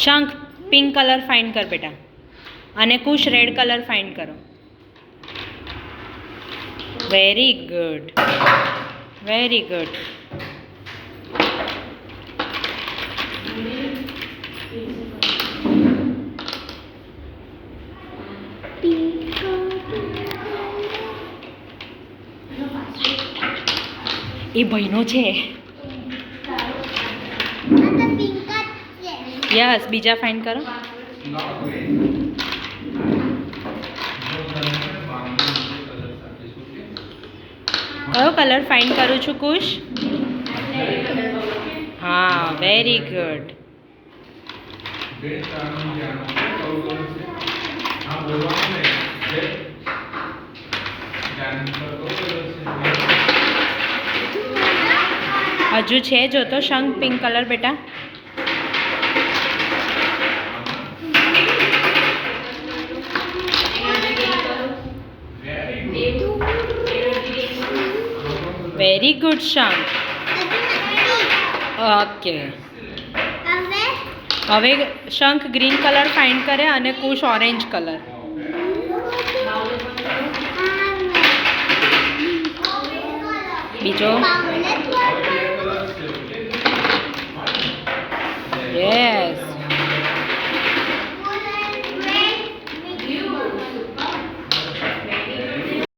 શંખ pink colour find કર બેટા, અને કુશ રેડ કલર ફાઇન્ડ કરો. Very good, very good. એ ભાઈનો છે. યસ, બીજા ફાઇન્ડ કરો. કયો કલર ફાઇન્ડ કરું છું કુશ? હા, વેરી ગુડ. હજુ છે જો તો શંખ પિંક કલર બેટા. વેરી ગુડ શંખ. ઓકે, હવે શંખ ગ્રીન કલર ફાઇન્ડ કરે અને કુશ ઓરેન્જ કલર. બીજો